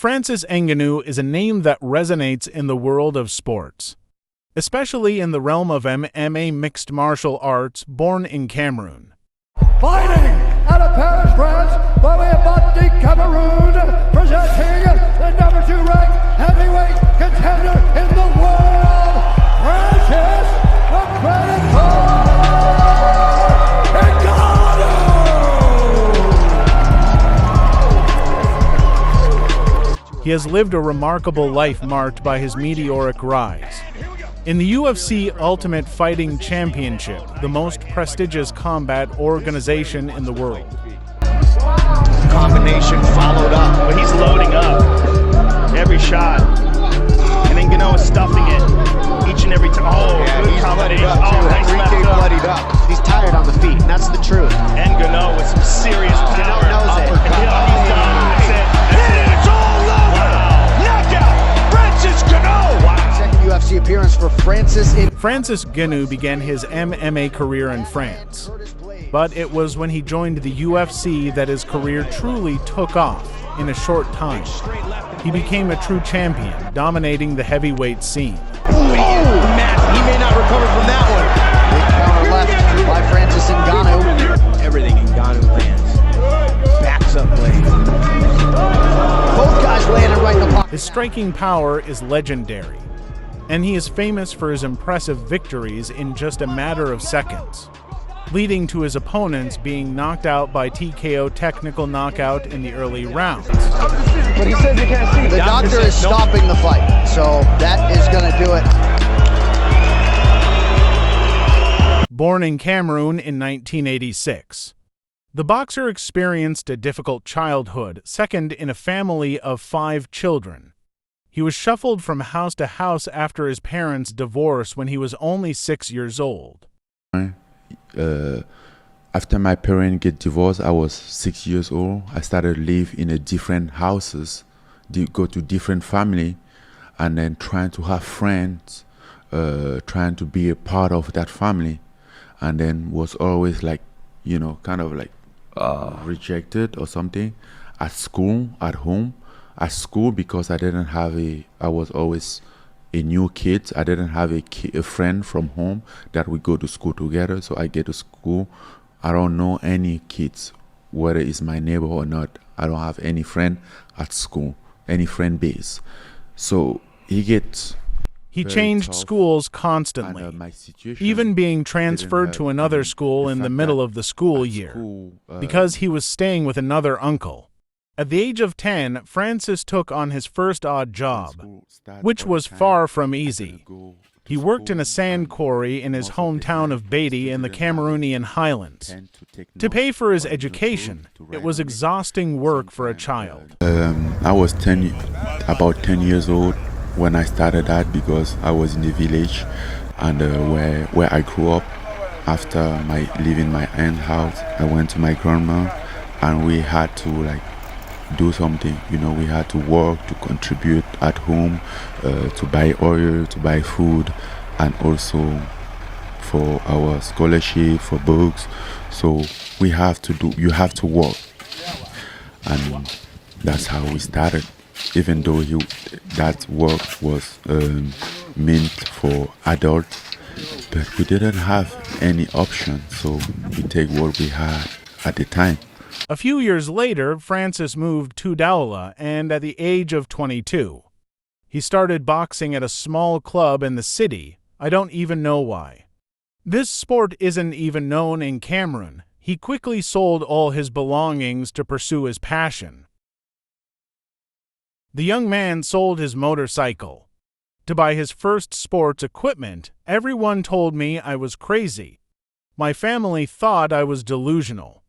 Francis Ngannou is a name that resonates in the world of sports, especially in the realm of MMA mixed martial arts, born in Cameroon. Fighting out of Paris, France, by way of Bati, Cameroon, presenting the number 2 ranked heavyweight contender in the world, Francis Ngannou. He has lived a remarkable life marked by his meteoric rise. In the UFC Ultimate Fighting Championship, the most prestigious combat organization in the world. Combination followed up, but he's loading up every shot. And then Ngannou is stuffing it each and every time. Oh, yeah, good combination. Nice left bloodied up. He's tired on the feet, and that's the truth. And Ngannou with some serious power. Ngannou knows it. He's done. That's it. It's all over. Wow. Knockout. Francis Ngannou. Wow. Second UFC appearance for Francis. Francis Ngannou began his MMA career in France, but it was when he joined the UFC that his career truly took off in a short time. He became a true champion, dominating the heavyweight scene. He may not recover from that one. Big counter left by Francis Ngannou. Everything Ngannou lands. Backs up blade. Both guys landed right in the pocket. His striking power is legendary, and he is famous for his impressive victories in just a matter of seconds, leading to his opponents being knocked out by TKO technical knockout in the early rounds. But he says he can't see. The doctor is stopping the fight, so that is going to do it. Born in Cameroon in 1986, the boxer experienced a difficult childhood, second in a family of 5 children. He was shuffled from house to house after his parents' divorce when he was only 6 years old. After my parents get divorced, I was 6 years old. I started to live in a different houses, go to different family, and then trying to have friends, trying to be a part of that family, and then was always like, you know, kind of like rejected or something at school, at home. At school, because I didn't have I was always a new kid. I didn't have a friend from home that we go to school together. So I get to school, I don't know any kids, whether it's my neighbor or not. I don't have any friend at school, any friend base. So he changed schools constantly, even being transferred to another school in the middle of the school year, because he was staying with another uncle. At the age of 10, Francis took on his first odd job, which was far from easy. He worked in a sand quarry in his hometown of Beatty in the Cameroonian highlands. To pay for his education, it was exhausting work for a child. I was about 10 years old when I started that, because I was in the village and where I grew up. After leaving my aunt's house, I went to my grandma, and we had to do something, you know. We had to work to contribute at home, to buy oil, to buy food, and also for our scholarship, for books. So you have to work, and that's how we started. Even though that work was meant for adults, but we didn't have any option, so we take what we had at the time. A few years later, Francis moved to Douala, and at the age of 22, he started boxing at a small club in the city. I don't even know why. This sport isn't even known in Cameroon. He quickly sold all his belongings to pursue his passion. The young man sold his motorcycle to buy his first sports equipment. Everyone told me I was crazy. My family thought I was delusional.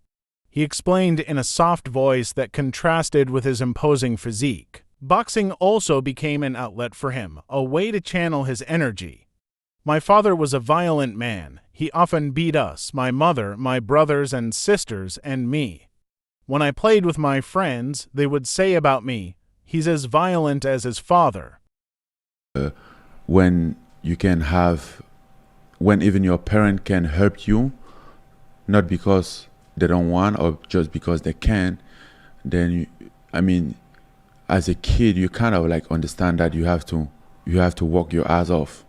He explained in a soft voice that contrasted with his imposing physique. Boxing also became an outlet for him, a way to channel his energy. My father was a violent man. He often beat us, my mother, my brothers and sisters, and me. When I played with my friends, they would say about me, "He's as violent as his father." When even your parent can help you, not because they don't want or just because they can, then as a kid, you kind of like understand that you have to work your ass off,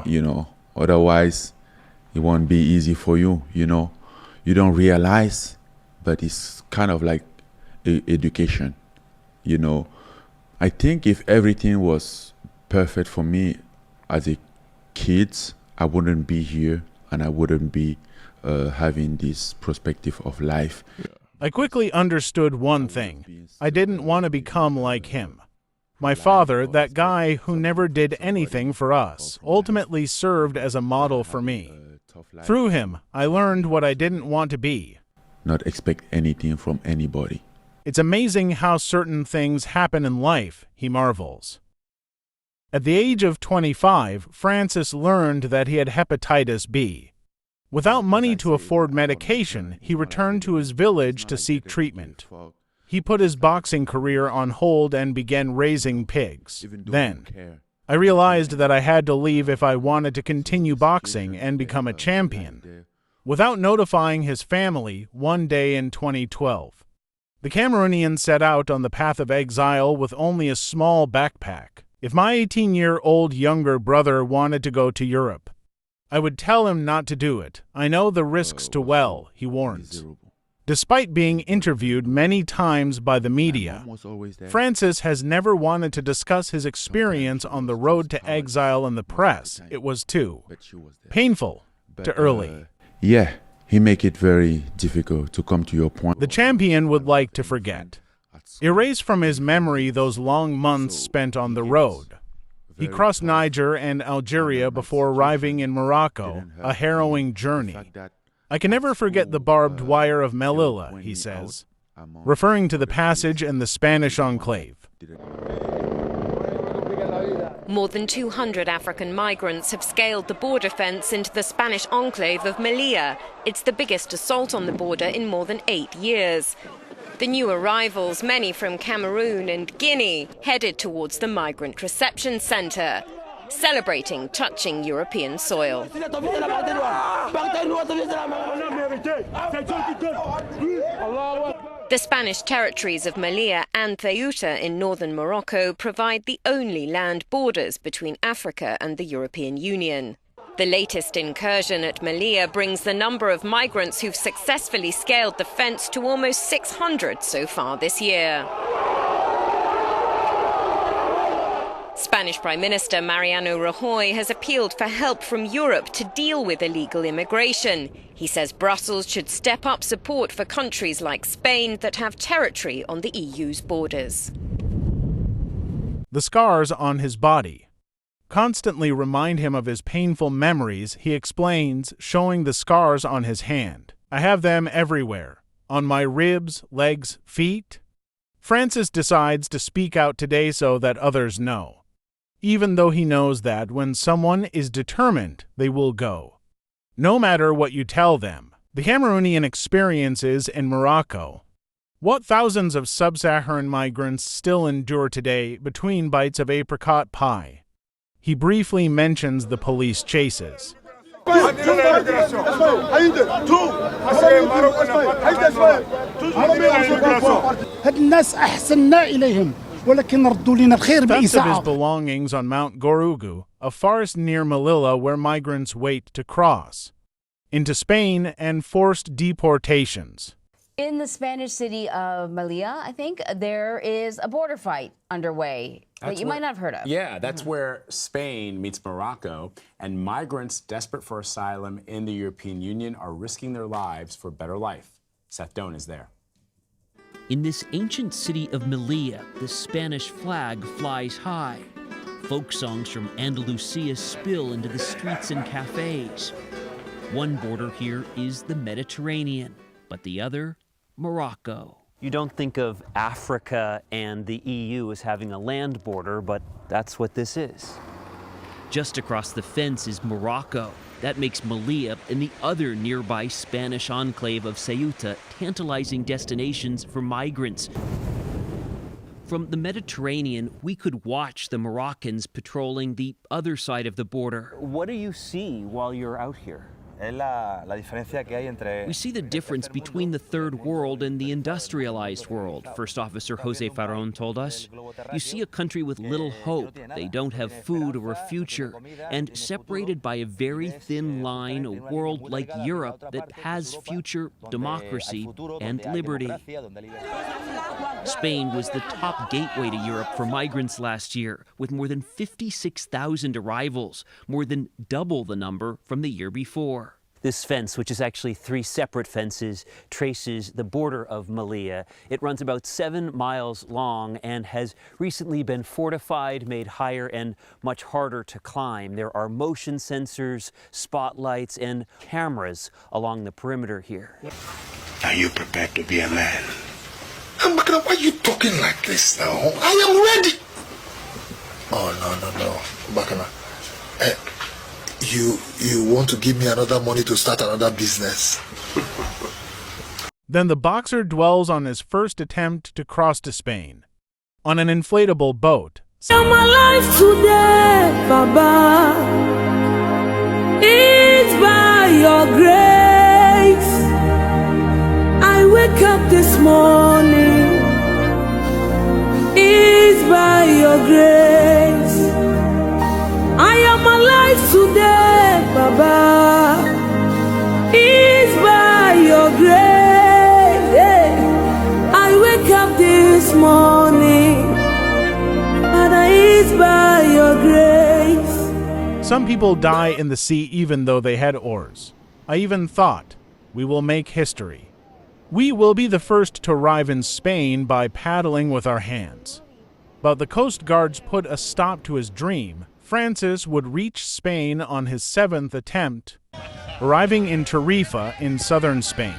you know. Otherwise, it won't be easy for you, you know. You don't realize, but it's kind of like education, you know. I think if everything was perfect for me as a kid, I wouldn't be here and I wouldn't be having this perspective of life. I quickly understood one thing. I didn't want to become like him. My father, that guy who never did anything for us, ultimately served as a model for me. Through him, I learned what I didn't want to be. Not expect anything from anybody. It's amazing how certain things happen in life, he marvels. At the age of 25, Francis learned that he had hepatitis B. Without money to afford medication, he returned to his village to seek treatment. He put his boxing career on hold and began raising pigs. Then, I realized that I had to leave if I wanted to continue boxing and become a champion. Without notifying his family, one day in 2012, the Cameroonian set out on the path of exile with only a small backpack. If my 18-year-old younger brother wanted to go to Europe, I would tell him not to do it. I know the risks too well, he warns. Despite being interviewed many times by the media, Francis has never wanted to discuss his experience on the road to exile in the press. It was too painful, too early. Yeah, he make it very difficult to come to your point. The champion would like to forget. Erase from his memory those long months spent on the road. He crossed Niger and Algeria before arriving in Morocco, a harrowing journey. I can never forget the barbed wire of Melilla, he says, referring to the passage in the Spanish enclave. More than 200 African migrants have scaled the border fence into the Spanish enclave of Melilla. It's the biggest assault on the border in more than 8 years. The new arrivals, many from Cameroon and Guinea, headed towards the migrant reception centre, celebrating touching European soil. The Spanish territories of Melilla and Ceuta in northern Morocco provide the only land borders between Africa and the European Union. The latest incursion at Melilla brings the number of migrants who've successfully scaled the fence to almost 600 so far this year. Spanish Prime Minister Mariano Rajoy has appealed for help from Europe to deal with illegal immigration. He says Brussels should step up support for countries like Spain that have territory on the EU's borders. The scars on his body constantly remind him of his painful memories, he explains, showing the scars on his hand. I have them everywhere, on my ribs, legs, feet. Francis decides to speak out today so that others know, even though he knows that when someone is determined, they will go. No matter what you tell them, the Cameroonian experiences in Morocco, what thousands of sub-Saharan migrants still endure today between bites of apricot pie. He briefly mentions the police chases. Theft of his belongings on Mount Gorugu, a forest near Melilla where migrants wait to cross into Spain, and forced deportations. In the Spanish city of Melilla, I think, there is a border fight underway that you might not have heard of. Yeah, that's where Spain meets Morocco, and migrants desperate for asylum in the European Union are risking their lives for a better life. Seth Doan is there. In this ancient city of Melilla, the Spanish flag flies high. Folk songs from Andalusia spill into the streets and cafes. One border here is the Mediterranean, but the other, Morocco. You don't think of Africa and the EU as having a land border, but that's what this is. Just across the fence is Morocco. That makes Melilla and the other nearby Spanish enclave of Ceuta tantalizing destinations for migrants. From the Mediterranean, we could watch the Moroccans patrolling the other side of the border. What do you see while you're out here? We see the difference between the third world and the industrialized world, First Officer Jose Farron told us. You see a country with little hope. They don't have food or a future. And separated by a very thin line, a world like Europe that has future, democracy, and liberty. Spain was the top gateway to Europe for migrants last year, with more than 56,000 arrivals, more than double the number from the year before. This fence, which is actually 3 separate fences, traces the border of Melilla. It runs about 7 miles long and has recently been fortified, made higher and much harder to climb. There are motion sensors, spotlights, and cameras along the perimeter here. Are you prepared to be a man? Why are you talking like this now? I am ready. Oh, no. Bakana. You want to give me another money to start another business? Then the boxer dwells on his first attempt to cross to Spain. On an inflatable boat. My life today, Baba, is by your grace. I wake up this morning, is by your grace. I am alive today, Baba, is by your grace. I wake up this morning, Father, is by your grace. Some people die in the sea even though they had oars. I even thought, we will make history. We will be the first to arrive in Spain by paddling with our hands. But the Coast Guards put a stop to his dream. Francis would reach Spain on his 7th attempt, arriving in Tarifa in southern Spain.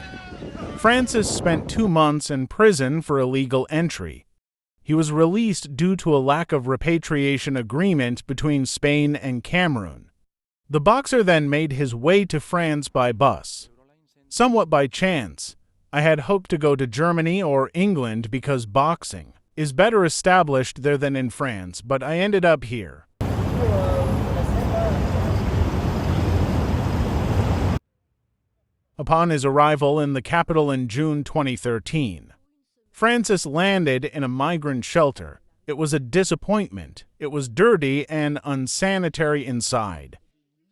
Francis spent 2 months in prison for illegal entry. He was released due to a lack of repatriation agreement between Spain and Cameroon. The boxer then made his way to France by bus. Somewhat by chance, I had hoped to go to Germany or England because boxing is better established there than in France, but I ended up here. Upon his arrival in the capital in June 2013, Francis landed in a migrant shelter. It was a disappointment. It was dirty and unsanitary inside.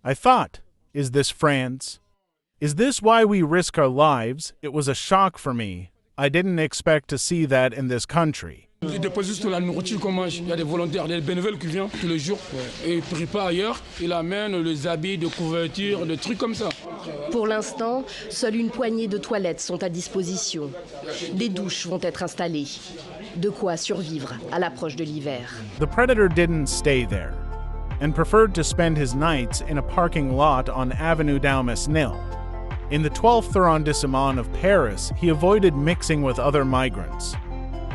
I thought, is this France? Is this why we risk our lives? It was a shock for me. I didn't expect to see that in this country. Ils déposent juste la nourriture qu'on mange. Il y a des volontaires, des bénévoles qui viennent tous les jours et ils préparent ailleurs. Ils amènent les habits de couverture, des trucs comme ça. Pour l'instant, seule une poignée de toilettes sont à disposition. Des douches vont être installées. De quoi survivre à l'approche de l'hiver. The predator didn't stay there and preferred to spend his nights in a parking lot on Avenue Daumesnil. In the 12th arrondissement of Paris, he avoided mixing with other migrants,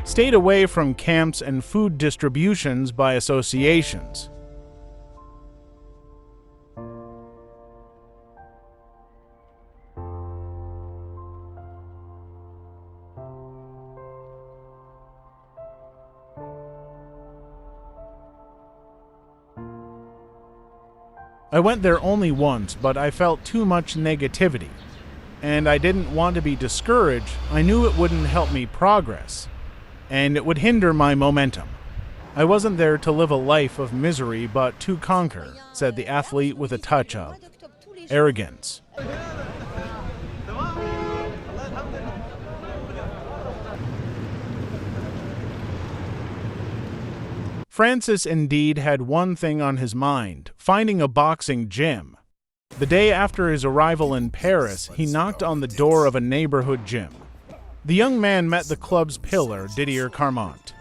stayed away from camps and food distributions by associations. I went there only once, but I felt too much negativity, and I didn't want to be discouraged. I knew it wouldn't help me progress, and it would hinder my momentum. I wasn't there to live a life of misery, but to conquer, said the athlete with a touch of arrogance. Francis indeed had one thing on his mind, finding a boxing gym. The day after his arrival in Paris, he knocked on the door of a neighborhood gym. The young man met the club's pillar, Didier Carmont,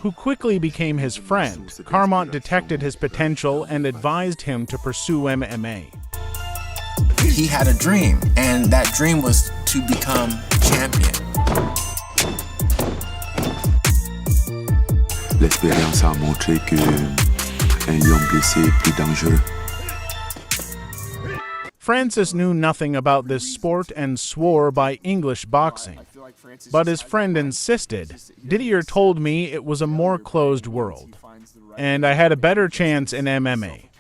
who quickly became his friend. Carmont detected his potential and advised him to pursue MMA. He had a dream, and that dream was to become champion. L'expérience a montré qu'un lion blessé est plus dangereux. Francis knew nothing about this sport and swore by English boxing. But his friend insisted. Didier told me it was a more closed world, and I had a better chance in MMA.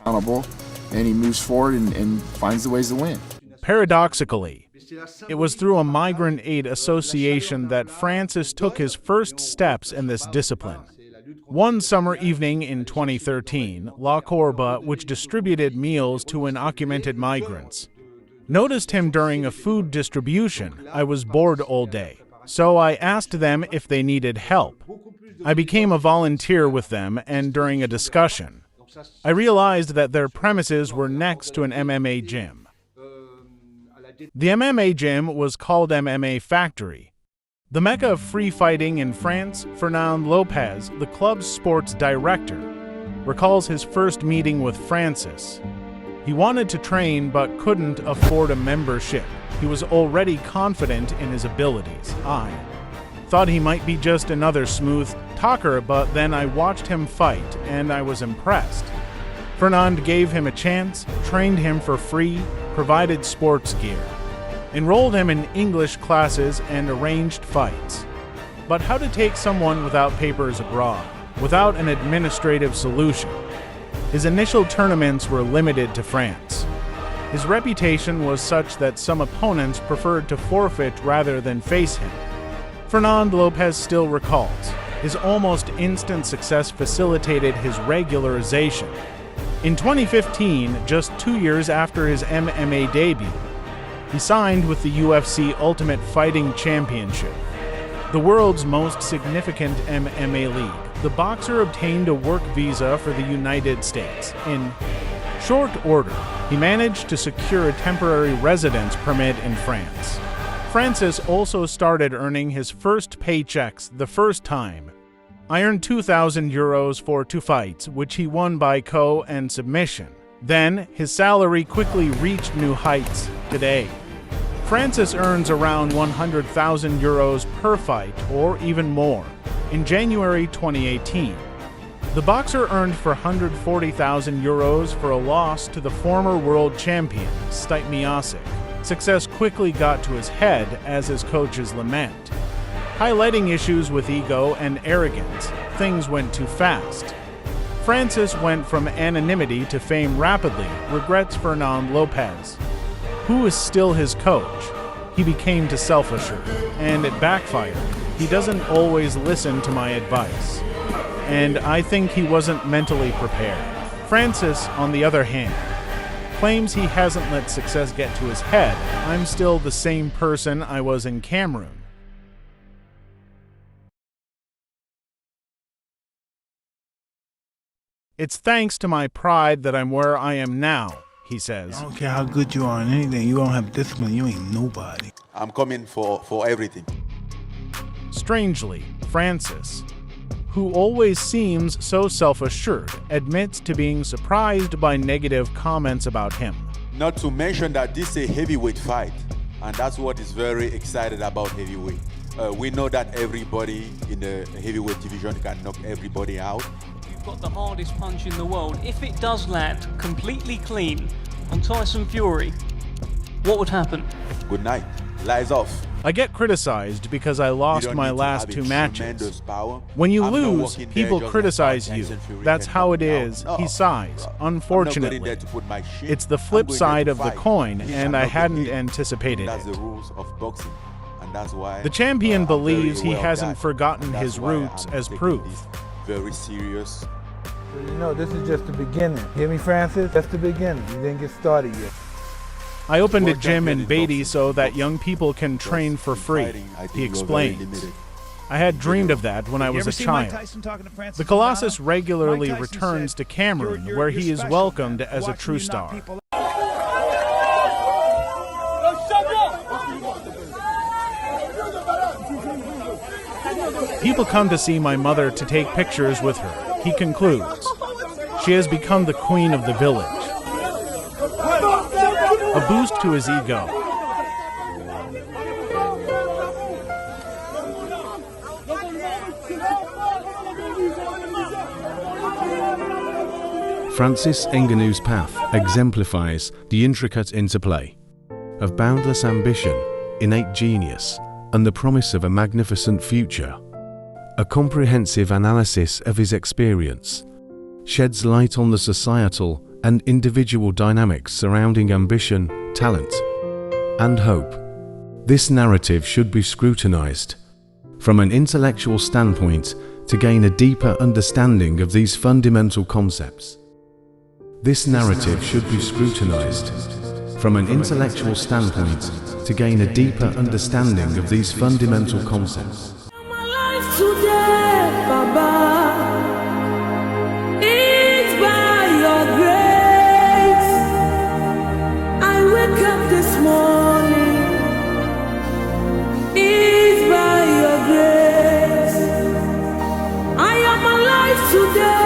And he moves forward and finds the ways to win. Paradoxically, it was through a migrant aid association that Francis took his first steps in this discipline. One summer evening in 2013, L'Aigouba, which distributed meals to undocumented migrants, noticed him during a food distribution. I was bored all day, so I asked them if they needed help. I became a volunteer with them, and during a discussion, I realized that their premises were next to an MMA gym. The MMA gym was called MMA Factory. The mecca of free fighting in France, Fernand Lopez, the club's sports director, recalls his first meeting with Francis. He wanted to train but couldn't afford a membership. He was already confident in his abilities. I thought he might be just another smooth talker, but then I watched him fight and I was impressed. Fernand gave him a chance, trained him for free, provided sports gear, enrolled him in English classes, and arranged fights. But how to take someone without papers abroad, without an administrative solution? His initial tournaments were limited to France. His reputation was such that some opponents preferred to forfeit rather than face him. Fernand Lopez still recalls, his almost instant success facilitated his regularization. In 2015, just 2 years after his MMA debut, he signed with the UFC Ultimate Fighting Championship, the world's most significant MMA league. The boxer obtained a work visa for the United States. In short order, he managed to secure a temporary residence permit in France. Francis also started earning his first paychecks the first time. I earned €2,000 for 2 fights, which he won by KO and submission. Then, his salary quickly reached new heights. Today, Francis earns around €100,000 per fight, or even more. In January 2018, the boxer earned €140,000 for a loss to the former world champion, Stipe Miocic. Success quickly got to his head, as his coaches lament. Highlighting issues with ego and arrogance, things went too fast. Francis went from anonymity to fame rapidly, regrets Fernand Lopez, who is still his coach. He became too self-assured, and it backfired. He doesn't always listen to my advice, and I think he wasn't mentally prepared. Francis, on the other hand, claims he hasn't let success get to his head. I'm still the same person I was in Cameroon. It's thanks to my pride that I'm where I am now, he says. I don't care how good you are in anything. You don't have discipline, you ain't nobody. I'm coming for everything. Strangely, Francis, who always seems so self-assured, admits to being surprised by negative comments about him. Not to mention that this is a heavyweight fight, and that's what is very excited about heavyweight. We know that everybody in the heavyweight division can knock everybody out. You've got the hardest punch in the world. If it does land completely clean on Tyson Fury, what would happen? Good night. Lies off. I get criticized because I lost my last 2 matches. When you lose, people criticize you. That's how it is, he sighs. Unfortunately, it's the flip side of the coin, and I hadn't anticipated it. The champion believes he hasn't forgotten his roots as proof. Very serious. You know, this is just the beginning. Hear me, Francis? That's the beginning. You didn't get started yet. I opened a gym in Beatty so that young people can train for free, he explains. I had dreamed of that when I was a child. The Colossus regularly returns to Cameroon, where he is welcomed as a true star. People come to see my mother to take pictures with her, he concludes. She has become the queen of the village. A boost to his ego. Francis Ngannou's path exemplifies the intricate interplay of boundless ambition, innate genius, and the promise of a magnificent future. A comprehensive analysis of his experience sheds light on the societal and individual dynamics surrounding ambition, talent, and hope. This narrative should be scrutinized from an intellectual standpoint to gain a deeper understanding of these fundamental concepts. This narrative should be scrutinized from an intellectual standpoint to gain a deeper understanding of these fundamental concepts. Today, Baba, it's by your grace. I wake up this morning. It's by your grace. I am alive today.